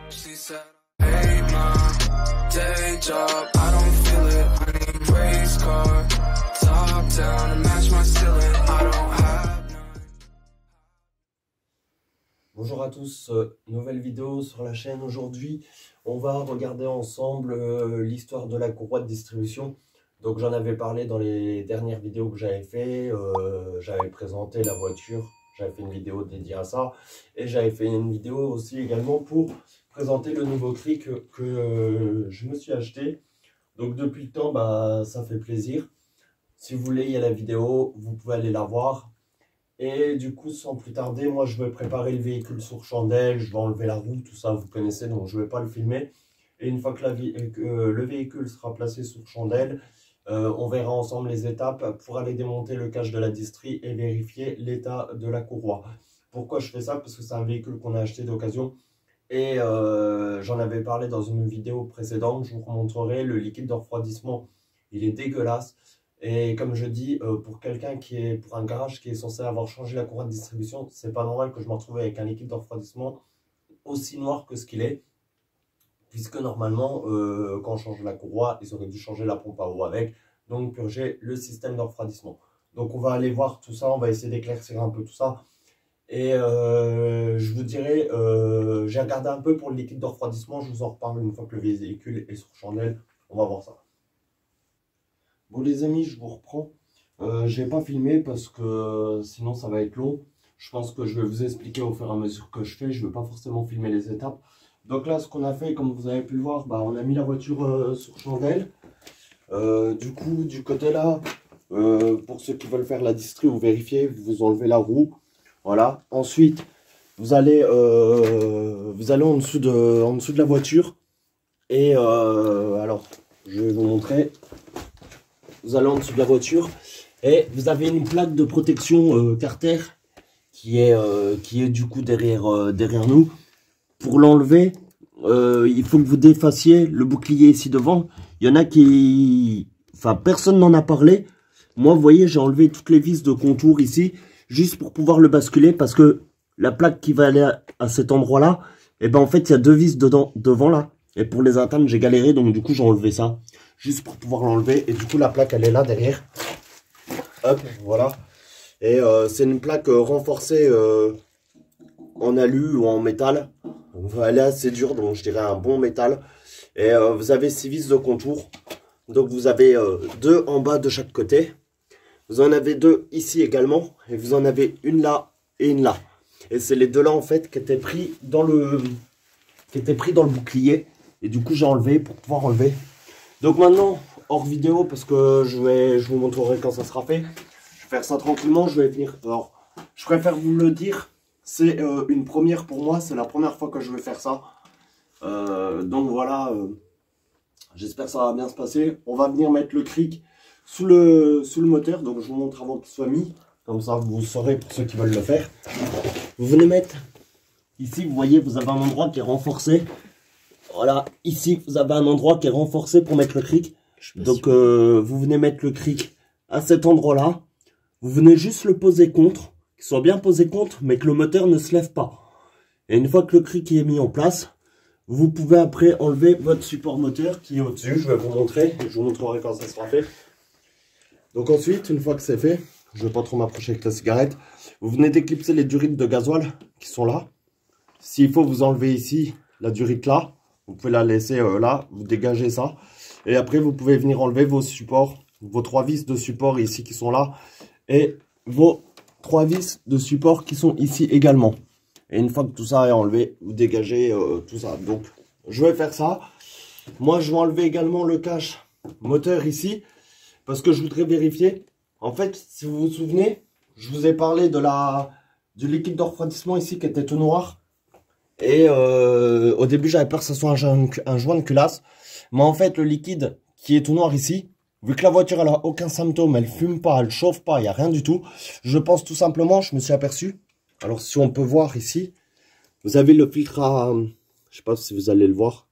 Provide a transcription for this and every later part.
She said, hey my day job, I don't feel it. I need race car, top down to match my ceiling. I don't have none. Bonjour à tous, nouvelle vidéo sur la chaîne. Aujourd'hui, on va regarder ensemble l'histoire de la courroie de distribution. Donc j'en avais parlé dans les dernières vidéos que j'avais fait. J'avais présenté la voiture, j'avais fait une vidéo dédiée à ça. Et j'avais fait une vidéo aussi également pour présenter le nouveau cri que je me suis acheté. Donc depuis le temps, bah, ça fait plaisir. Si vous voulez, il y a la vidéo, vous pouvez aller la voir. Et du coup, sans plus tarder, moi je vais préparer le véhicule sur chandelle, je vais enlever la roue, tout ça vous connaissez, donc je ne vais pas le filmer. Et une fois que le véhicule sera placé sur chandelle, on verra ensemble les étapes pour aller démonter le cache de la distrie et vérifier l'état de la courroie. Pourquoi je fais ça? Parce que c'est un véhicule qu'on a acheté d'occasion. Et j'en avais parlé dans une vidéo précédente, je vous montrerai le liquide de refroidissement, il est dégueulasse. Et comme je dis, pour quelqu'un pour un garage qui est censé avoir changé la courroie de distribution, c'est pas normal que je me retrouve avec un liquide de refroidissement aussi noir que ce qu'il est. Puisque normalement, quand on change la courroie, ils auraient dû changer la pompe à eau avec, donc purger le système de refroidissement. Donc on va aller voir tout ça, on va essayer d'éclaircir un peu tout ça. Et je vous dirai, j'ai regardé un peu pour le liquide de refroidissement, je vous en reparle une fois que le véhicule est sur chandelle, on va voir ça. Bon les amis, je vous reprends. Je n'ai pas filmé parce que sinon ça va être long. Je pense que je vais vous expliquer au fur et à mesure que je fais. Je ne vais pas forcément filmer les étapes. Donc là, ce qu'on a fait, comme vous avez pu le voir, bah, on a mis la voiture sur chandelle. Du coup, du côté là, pour ceux qui veulent faire la distri ou vérifier, vous enlevez la roue. Voilà. Ensuite, vous allez en dessous de la voiture. Et alors, je vais vous montrer. Vous allez en dessous de la voiture et vous avez une plaque de protection Carter qui est du coup derrière nous. Pour l'enlever, il faut que vous défassiez le bouclier ici devant. Il y en a qui... Enfin, personne n'en a parlé. Moi, vous voyez, j'ai enlevé toutes les vis de contour ici, juste pour pouvoir le basculer, parce que la plaque qui va aller à cet endroit-là, et ben en fait, il y a deux vis devant là. Et pour les atteindre, j'ai galéré, donc du coup, j'ai enlevé ça. Juste pour pouvoir l'enlever. Et du coup, la plaque, elle est là derrière. Hop, voilà. Et c'est une plaque renforcée en alu ou en métal. Elle est assez dure, donc je dirais un bon métal. Et vous avez 6 vis de contour. Donc vous avez 2 en bas de chaque côté. Vous en avez 2 ici également. Et vous en avez une là et une là. Et c'est les deux là en fait qui étaient pris dans le bouclier. Et du coup j'ai enlevé pour pouvoir enlever. Donc maintenant, hors vidéo, parce que je vous montrerai quand ça sera fait. Je vais faire ça tranquillement, je vais venir. Alors, je préfère vous le dire, c'est une première pour moi, c'est la première fois que je vais faire ça. Donc voilà, j'espère que ça va bien se passer. On va venir mettre le cric sous le moteur, donc je vous montre avant qu'il soit mis. Comme ça, vous saurez pour ceux qui veulent le faire. Vous venez mettre, ici, vous voyez, vous avez un endroit qui est renforcé. Voilà, ici, vous avez un endroit qui est renforcé pour mettre le cric. Donc, vous venez mettre le cric à cet endroit-là. Vous venez juste le poser contre, qu'il soit bien posé contre, mais que le moteur ne se lève pas. Et une fois que le cric est mis en place, vous pouvez après enlever votre support moteur qui est au-dessus. Je vais vous montrer, je vous montrerai quand ça sera fait. Donc ensuite, une fois que c'est fait, je ne vais pas trop m'approcher avec la cigarette, vous venez d'éclipser les durites de gasoil qui sont là. S'il faut, vous enlevez ici la durite là. Vous pouvez la laisser là, vous dégagez ça. Et après, vous pouvez venir enlever vos supports, vos 3 vis de support ici qui sont là. Et vos 3 vis de support qui sont ici également. Et une fois que tout ça est enlevé, vous dégagez tout ça. Donc, je vais faire ça. Moi, je vais enlever également le cache moteur ici. Parce que je voudrais vérifier. En fait, si vous vous souvenez, je vous ai parlé du liquide de refroidissement ici qui était tout noir. Et au début j'avais peur que ce soit un joint de culasse. Mais en fait le liquide qui est tout noir ici, vu que la voiture elle a aucun symptôme, elle fume pas, elle chauffe pas, il n'y a rien du tout. Je pense tout simplement, je me suis aperçu. Alors si on peut voir ici, vous avez le filtre à... Je sais pas si vous allez le voir.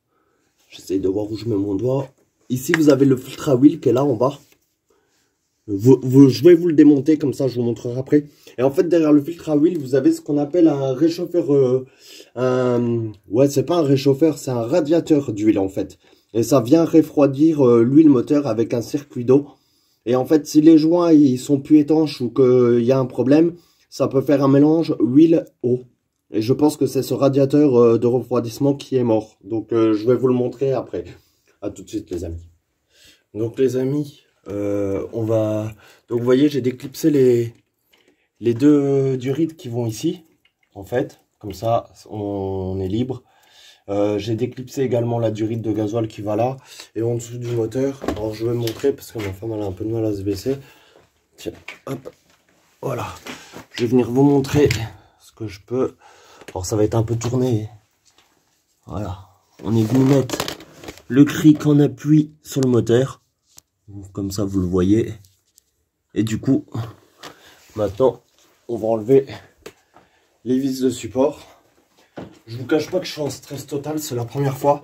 J'essaie de voir où je mets mon doigt. Ici vous avez le filtre à huile qui est là en bas. Je vais vous le démonter, comme ça je vous montrerai après. Et en fait, derrière le filtre à huile, vous avez ce qu'on appelle un réchauffeur. Ouais, c'est pas un réchauffeur, c'est un radiateur d'huile en fait. Et ça vient refroidir l'huile moteur avec un circuit d'eau. Et en fait, si les joints ils sont plus étanches ou qu'il y a un problème, ça peut faire un mélange huile-eau. Et je pense que c'est ce radiateur de refroidissement qui est mort. Donc je vais vous le montrer après. À tout de suite les amis. Donc les amis, on va... Donc vous voyez, j'ai déclipsé les deux durites qui vont ici. En fait, comme ça, on est libre. J'ai déclipsé également la durite de gasoil qui va là. Et en dessous du moteur, alors je vais montrer parce que ma femme elle a un peu de mal à se baisser. Tiens, hop, voilà. Je vais venir vous montrer ce que je peux. Alors ça va être un peu tourné. Voilà, on est venu mettre le cric en appui sur le moteur. Comme ça vous le voyez. Et du coup, maintenant, on va enlever les vis de support. Je vous cache pas que je suis en stress total, c'est la première fois.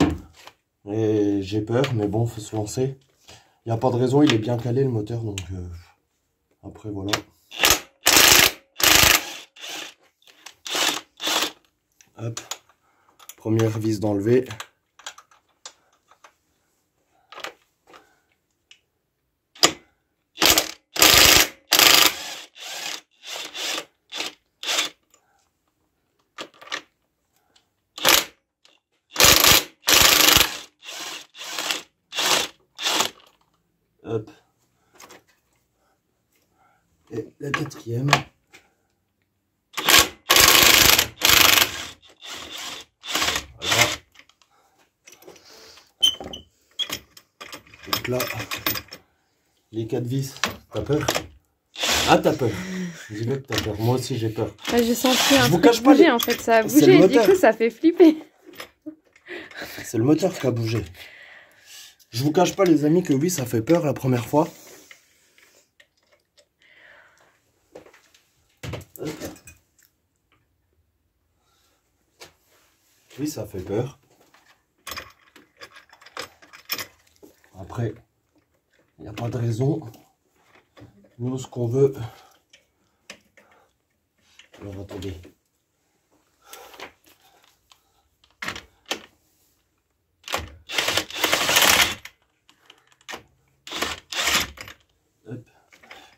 Et j'ai peur, mais bon, faut se lancer. Il n'y a pas de raison, il est bien calé le moteur, donc après voilà. Hop, première vis d'enlever. Hop. Et la quatrième. Voilà. Donc là, les 4 vis, t'as peur? Ah, t'as peur. Dis-le que t'as peur. Moi aussi, j'ai peur. Ouais, j'ai senti un truc cache pas bouger en fait, ça a bougé et du coup ça fait flipper. C'est le moteur qui a bougé. Je vous cache pas les amis que oui, ça fait peur la première fois. Oui, ça fait peur. Après, il n'y a pas de raison. Nous, ce qu'on veut... Alors, attendez. Hop.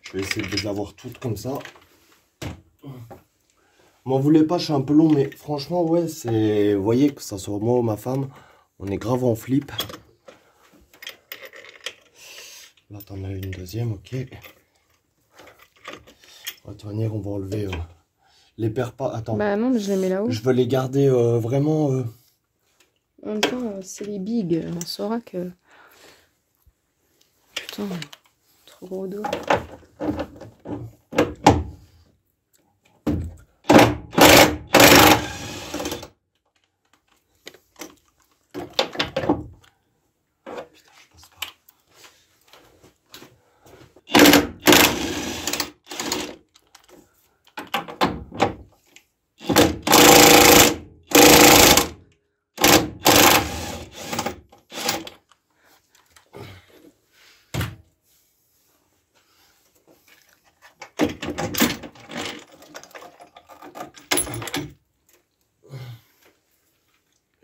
Je vais essayer de les avoir toutes comme ça. M'en voulez pas, je suis un peu long, mais franchement, ouais, c'est... Vous voyez, que ça soit moi ou ma femme, on est grave en flip. Là, t'en as une deuxième, ok. On va venir, on va enlever les paires pas. Attends. Bah non, mais je les mets là-haut. Je veux les garder vraiment... En même temps, c'est les bigs. On saura que... Putain, trop gros dos.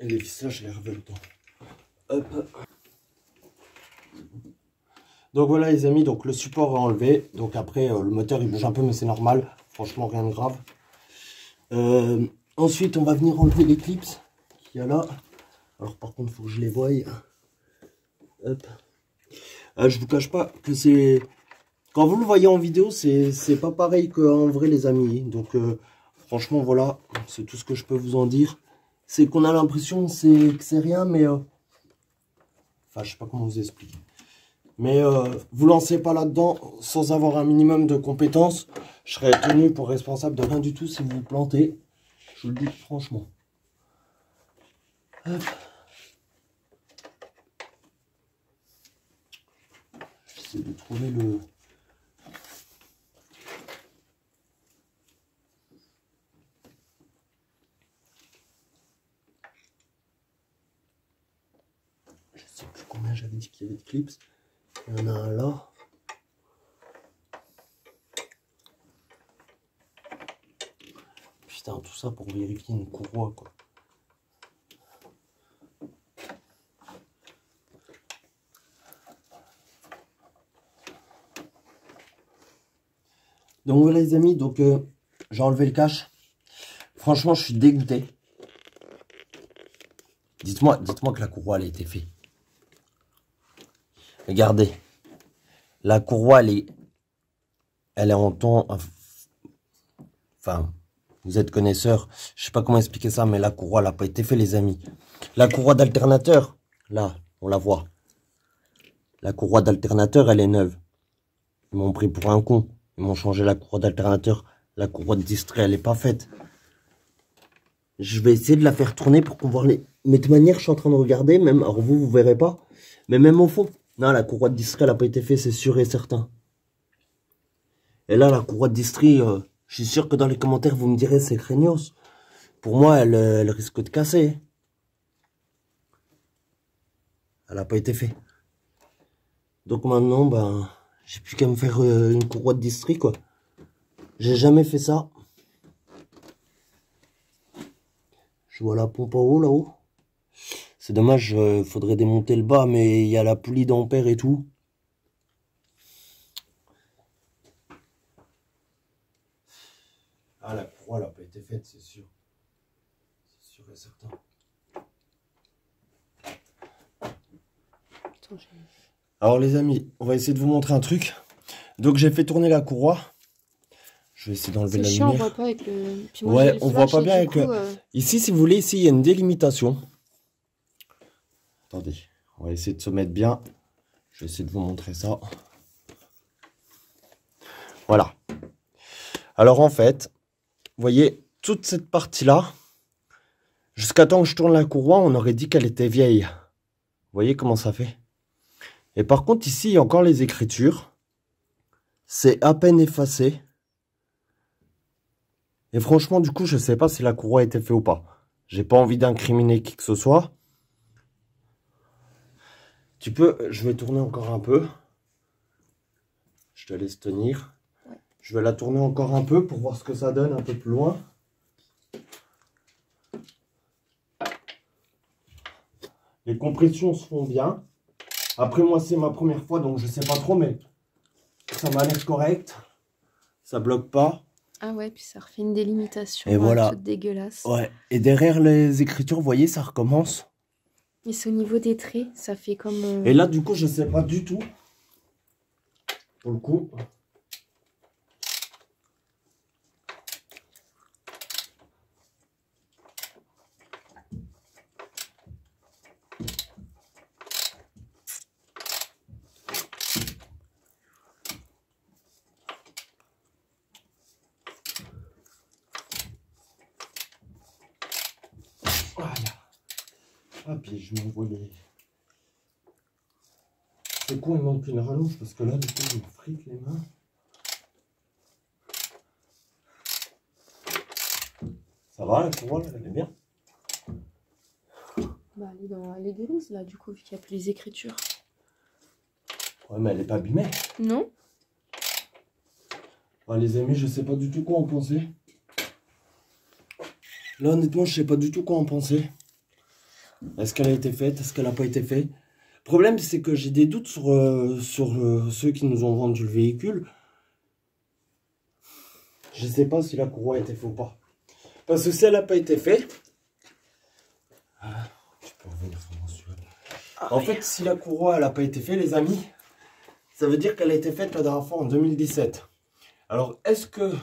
Et les vis là, je les revais dedans. Hop. Donc voilà les amis, donc le support est enlevé. Donc après, le moteur il bouge un peu, mais c'est normal. Franchement, rien de grave. Ensuite, on va venir enlever les clips qu'il y a là. Alors par contre, il faut que je les voie. Hop. Je vous cache pas que c'est... Quand vous le voyez en vidéo, c'est pas pareil qu'en vrai les amis. Donc franchement, voilà, c'est tout ce que je peux vous en dire. C'est qu'on a l'impression que c'est rien, mais... Enfin, je sais pas comment vous expliquer. Mais vous lancez pas là-dedans sans avoir un minimum de compétences. Je serais tenu pour responsable de rien du tout si vous vous plantez. Je vous le dis franchement. Hop. J'essaie de trouver le... Je sais plus combien j'avais dit qu'il y avait de clips. Il y en a un là. Putain, tout ça pour vérifier une courroie, quoi. Donc voilà les amis, donc j'ai enlevé le cache. Franchement, je suis dégoûté. Dites-moi que la courroie elle a été faite. Regardez, la courroie elle est en ton. Enfin, vous êtes connaisseurs, je sais pas comment expliquer ça, mais la courroie elle n'a pas été faite les amis. La courroie d'alternateur, là, on la voit. La courroie d'alternateur, elle est neuve. Ils m'ont pris pour un con. Ils m'ont changé la courroie d'alternateur. La courroie de distrait, elle n'est pas faite. Je vais essayer de la faire tourner pour qu'on voit les... Mais de toute manière, je suis en train de regarder, même... Alors vous verrez pas. Mais même au fond. Non, la courroie de distrait, elle n'a pas été faite, c'est sûr et certain. Et là, la courroie de distrait, je suis sûr que dans les commentaires, vous me direz, c'est craignos. Pour moi, elle risque de casser. Elle n'a pas été faite. Donc maintenant, ben... J'ai plus qu'à me faire une courroie de distrait, quoi. J'ai jamais fait ça. Je vois la pompe en haut, là-haut. C'est dommage, faudrait démonter le bas, mais il y a la poulie d'ampère et tout. Ah, la courroie, elle n'a pas été faite, c'est sûr. C'est sûr et certain. Alors les amis, on va essayer de vous montrer un truc. Donc j'ai fait tourner la courroie. Je vais essayer d'enlever la lumière. On voit pas avec le... Puis moi, ouais, on voit pas bien avec... Ici, si vous voulez, ici, il y a une délimitation. Attendez, on va essayer de se mettre bien. Je vais essayer de vous montrer ça. Voilà. Alors en fait, vous voyez, toute cette partie-là, jusqu'à temps que je tourne la courroie, on aurait dit qu'elle était vieille. Vous voyez comment ça fait? Et par contre, ici, il y a encore les écritures. C'est à peine effacé. Et franchement, du coup, je ne sais pas si la courroie a été faite ou pas. J'ai pas envie d'incriminer qui que ce soit. Tu peux... Je vais tourner encore un peu. Je te laisse tenir. Ouais. Je vais la tourner encore un peu pour voir ce que ça donne un peu plus loin. Les compressions se font bien. Après, moi, c'est ma première fois, donc je sais pas trop, mais ça m'a l'air correct. Ça bloque pas. Ah ouais, puis ça refait une délimitation. Et voilà. Toute dégueulasse. Ouais. Et derrière les écritures, vous voyez, ça recommence. Et c'est au niveau des traits, ça fait comme... Et là, du coup, je sais pas du tout. Pour le coup. Voilà. Ah, puis je m'envoie les... C'est quoi, il manque une rallonge parce que là, du coup, je me frite les mains. Ça va, la courroie, elle est bien. Bah, elle est grise, là, du coup, vu qu'il n'y a plus les écritures. Ouais, mais elle est pas abîmée. Non. Ah, les amis, je sais pas du tout quoi en penser. Là, honnêtement, je sais pas du tout quoi en penser. Est-ce qu'elle a été faite? Est-ce qu'elle n'a pas été faite? Le problème, c'est que j'ai des doutes sur ceux qui nous ont vendu le véhicule. Je sais pas si la courroie a été faite ou pas. Parce que si elle n'a pas été faite... tu peux revenir sur mon sujet. En fait, si la courroie elle n'a pas été faite, les amis, ça veut dire qu'elle a été faite la dernière fois en 2017. Alors, est-ce que,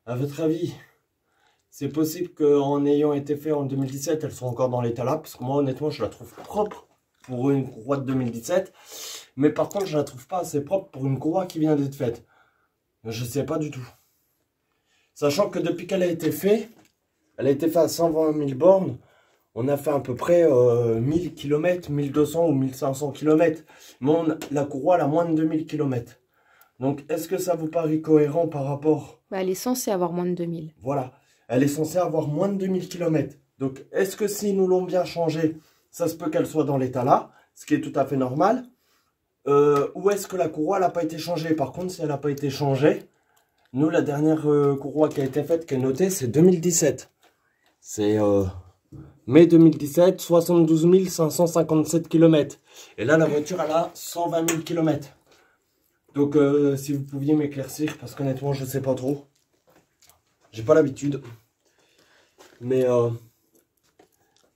à votre avis... C'est possible qu'en ayant été fait en 2017, elles sont encore dans l'état là. Parce que moi, honnêtement, je la trouve propre pour une courroie de 2017. Mais par contre, je la trouve pas assez propre pour une courroie qui vient d'être faite. Je sais pas du tout. Sachant que depuis qu'elle a été faite, elle a été faite à 120 000 bornes. On a fait à peu près 1000 km, 1200 ou 1500 km. Mais la courroie, elle a moins de 2000 km. Donc, est-ce que ça vous paraît cohérent par rapport... Bah, elle est censée avoir moins de 2000. Voilà. Elle est censée avoir moins de 2000 km. Donc, est-ce que s'ils nous l'ont bien changé, ça se peut qu'elle soit dans l'état là, ce qui est tout à fait normal. Ou est-ce que la courroie n'a pas été changée? Par contre, si elle n'a pas été changée, Nous, la dernière courroie qui a été faite, qui est notée, c'est 2017. C'est mai 2017, 72 557 km. Et là, la voiture, elle a 120 000 km. Donc, si vous pouviez m'éclaircir, parce qu'honnêtement, je sais pas trop. J'ai pas l'habitude. Mais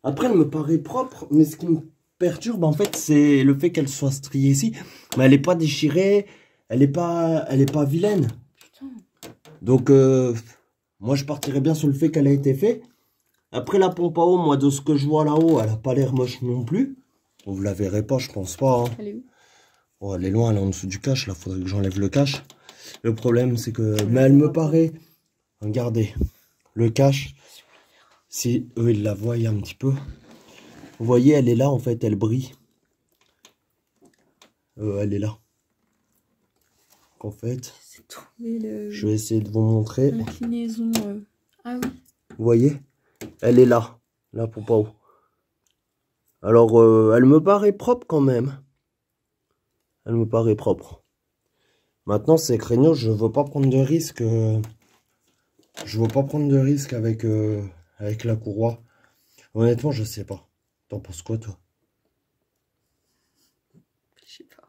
après, elle me paraît propre. Mais ce qui me perturbe, en fait, c'est le fait qu'elle soit striée ici. Mais elle est pas déchirée. Elle est pas vilaine. Putain. Donc, moi, je partirais bien sur le fait qu'elle a été faite. Après, la pompe à eau, moi, de ce que je vois là-haut, elle a pas l'air moche non plus. Vous la verrez pas, je pense pas. Hein. Elle est où? Oh, elle est loin, elle est en dessous du cache. Là, faudrait que j'enlève le cache. Le problème, c'est que... Mais elle me paraît... Regardez, le cache, si eux, ils la voient un petit peu. Vous voyez, elle est là, en fait, elle brille. Elle est là. Donc, en fait, je vais essayer de vous montrer. L'inclinaison. Ah oui. Vous voyez, elle est là, la pompe à eau. Alors, elle me paraît propre quand même. Elle me paraît propre. Maintenant, c'est craignos, je veux pas prendre de risque. Je veux pas prendre de risque avec, avec la courroie. Honnêtement, je sais pas. T'en penses quoi, toi? Je sais pas.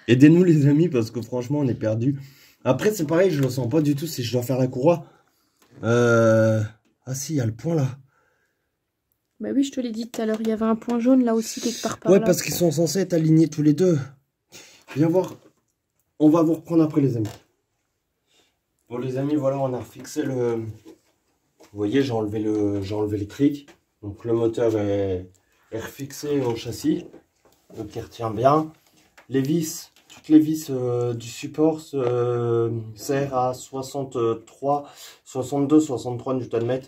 Aidez-nous, les amis, parce que franchement, on est perdu. Après, c'est pareil, je le sens pas du tout si je dois faire la courroie. Ah si, il y a le point là. Bah oui, je te l'ai dit tout à l'heure, il y avait un point jaune là aussi quelque part par Ouais, là. parce qu'ils sont censés être alignés tous les deux. Viens voir. On va vous reprendre après, les amis. Bon, les amis, voilà, on a refixé le... Vous voyez, j'ai enlevé le cric. Donc, le moteur est refixé au châssis. Donc, il retient bien. Les vis, toutes les vis du support serrent à 63, 62, 63 Nm.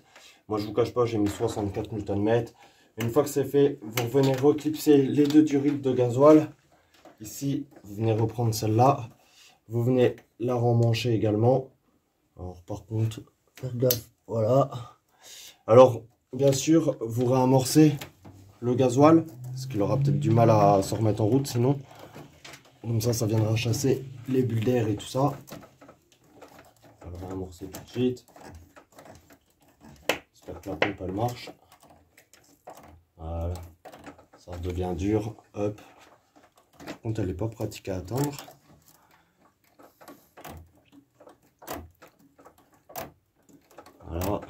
Moi, je vous cache pas, j'ai mis 64 Nm. Une fois que c'est fait, vous venez reclipser les deux durites de gasoil. Ici, vous venez reprendre celle-là. Vous venez la remmancher également. Alors, par contre, faites gaffe. Voilà. Alors, bien sûr, vous réamorcez le gasoil. Parce qu'il aura peut-être du mal à se remettre en route sinon. Comme ça viendra chasser les bulles d'air et tout ça. On va le réamorcer tout de suite. J'espère que la pompe elle marche. Voilà. Ça devient dur. Hop. Par contre, elle n'est pas pratique à atteindre. Voilà.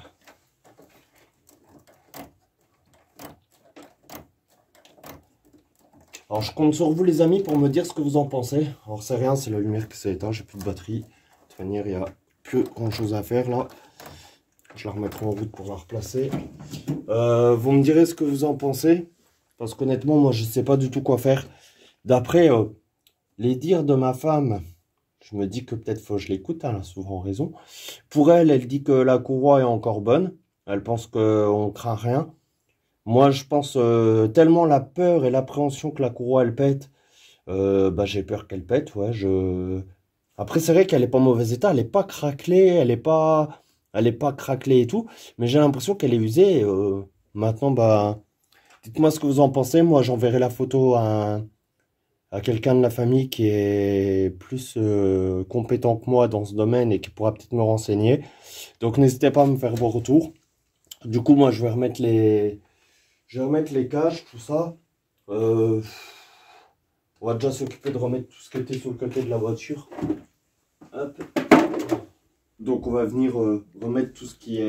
Alors, je compte sur vous, les amis, pour me dire ce que vous en pensez. Alors, c'est rien, c'est la lumière qui s'est éteinte. J'ai plus de batterie. De toute manière, il n'y a plus grand chose à faire là. Je la remettrai en route pour la replacer. Vous me direz ce que vous en pensez. Parce qu'honnêtement, moi, je ne sais pas du tout quoi faire. D'après les dires de ma femme, je me dis que peut-être faut que je l'écoute, elle a souvent raison. Pour elle, elle dit que la courroie est encore bonne. Elle pense qu'on ne craint rien. Moi, je pense tellement la peur et l'appréhension que la courroie, elle pète. Bah, j'ai peur qu'elle pète, ouais. Après, c'est vrai qu'elle n'est pas en mauvais état. Elle n'est pas craquelée, elle n'est pas craquelée et tout. Mais j'ai l'impression qu'elle est usée. Maintenant, bah, dites-moi ce que vous en pensez. Moi, j'enverrai la photo à quelqu'un de la famille qui est plus compétent que moi dans ce domaine et qui pourra peut-être me renseigner. Donc, n'hésitez pas à me faire vos retours. Du coup, moi, je vais remettre les cages, tout ça. On va déjà s'occuper de remettre tout ce qui était sur le côté de la voiture. Hop. Donc, on va venir remettre tout ce qui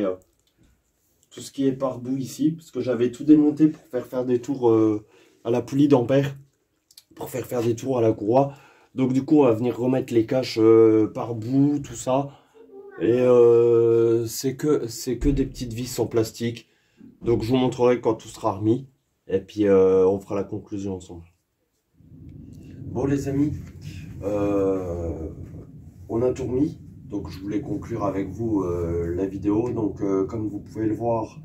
est par bout ici. Parce que j'avais tout démonté pour faire des tours à la poulie d'ampère. Pour faire des tours à la courroie. Donc, du coup, on va venir remettre les caches par bout, tout ça. Et c'est que des petites vis en plastique. Donc je vous montrerai quand tout sera remis. Et puis on fera la conclusion ensemble. Bon les amis, on a tout remis. Donc je voulais conclure avec vous la vidéo. Donc comme vous pouvez le voir,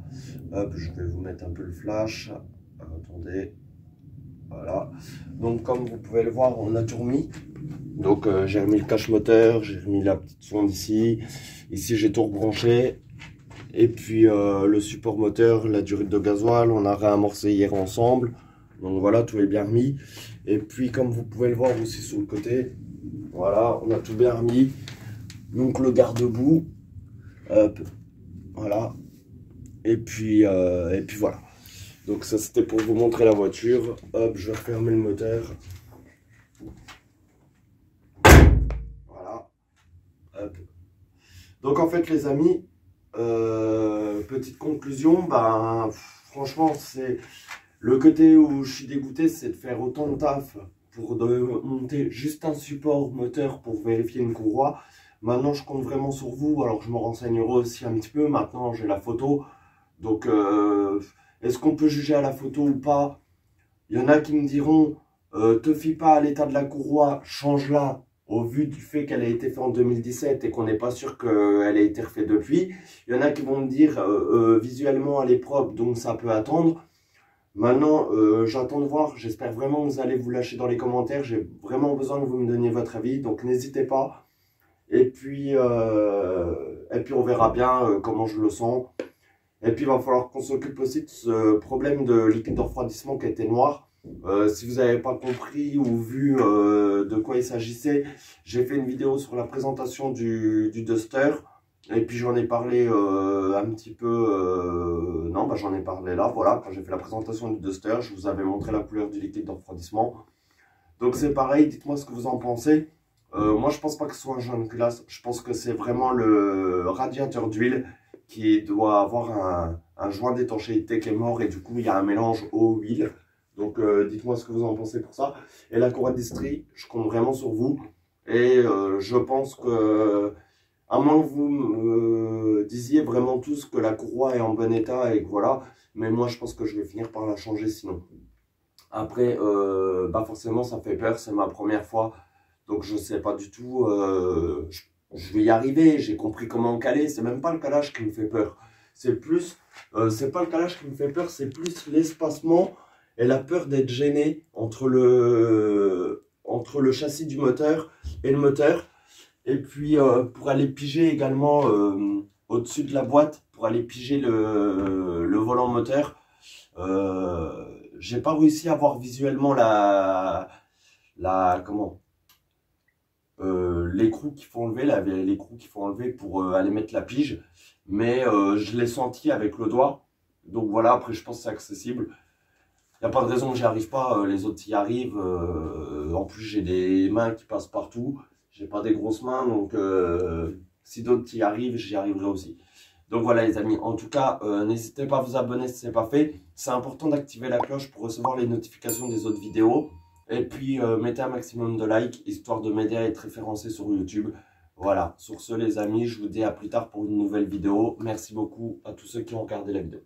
hop, je vais vous mettre un peu le flash. Attendez. Voilà. Donc comme vous pouvez le voir, on a tout remis. Donc j'ai remis le cache moteur, j'ai remis la petite sonde ici. Ici j'ai tout rebranché. Et puis le support moteur, la durite de gasoil, on a réamorcé hier ensemble. Donc voilà, tout est bien remis. Et puis comme vous pouvez le voir aussi sur le côté, voilà, on a tout bien remis. Donc le garde-boue, hop, voilà. Et puis voilà. Donc ça c'était pour vous montrer la voiture. Hop, je vais refermer le moteur. Voilà. Hop. Donc en fait les amis, petite conclusion, ben franchement c'est le côté où je suis dégoûté, c'est de faire autant de taf pour monter juste un support moteur pour vérifier une courroie. Maintenant je compte vraiment sur vous, alors je me renseignerai aussi un petit peu. Maintenant j'ai la photo, donc est-ce qu'on peut juger à la photo ou pas? Il y en a qui me diront te fie pas à l'état de la courroie, change-la au vu du fait qu'elle a été faite en 2017 et qu'on n'est pas sûr qu'elle ait été refaite depuis. Il y en a qui vont me dire visuellement elle est propre, donc ça peut attendre. Maintenant, j'attends de voir, j'espère vraiment que vous allez vous lâcher dans les commentaires, j'ai vraiment besoin que vous me donniez votre avis, donc n'hésitez pas. Et puis on verra bien comment je le sens. Et puis il va falloir qu'on s'occupe aussi de ce problème de liquide de refroidissement qui était noir. Si vous n'avez pas compris ou vu de quoi il s'agissait, j'ai fait une vidéo sur la présentation du Duster. Et puis j'en ai parlé un petit peu, non bah j'en ai parlé là, voilà, quand j'ai fait la présentation du Duster, je vous avais montré la couleur du liquide de refroidissement. Donc c'est pareil, dites-moi ce que vous en pensez. Moi je pense pas que ce soit un joint de classe, je pense que c'est vraiment le radiateur d'huile qui doit avoir un joint d'étanchéité qui est mort et du coup il y a un mélange eau-huile. Donc dites-moi ce que vous en pensez pour ça. Et la courroie d'estrie, je compte vraiment sur vous. Et je pense que, à moins que vous me disiez vraiment tous que la courroie est en bon état et que voilà, mais moi je pense que je vais finir par la changer sinon. Après, bah forcément ça fait peur, c'est ma première fois, donc je sais pas du tout, je vais y arriver, j'ai compris comment caler, c'est même pas le calage qui me fait peur. C'est plus, c'est pas le calage qui me fait peur, c'est plus l'espacement et la peur d'être gêné entre le châssis du moteur et le moteur. Et puis pour aller piger également au-dessus de la boîte, pour aller piger le volant moteur, j'ai pas réussi à voir visuellement l'écrou qu'il faut enlever, l'écrou qu'il faut enlever pour aller mettre la pige, mais je l'ai senti avec le doigt. Donc voilà, après je pense que c'est accessible. Il n'y a pas de raison que j'y arrive pas, les autres y arrivent. En plus j'ai des mains qui passent partout. J'ai pas des grosses mains, donc si d'autres y arrivent, j'y arriverai aussi. Donc voilà les amis, en tout cas, n'hésitez pas à vous abonner si ce n'est pas fait. C'est important d'activer la cloche pour recevoir les notifications des autres vidéos. Et puis mettez un maximum de likes, histoire de m'aider à être référencé sur YouTube. Voilà, sur ce les amis, je vous dis à plus tard pour une nouvelle vidéo. Merci beaucoup à tous ceux qui ont regardé la vidéo.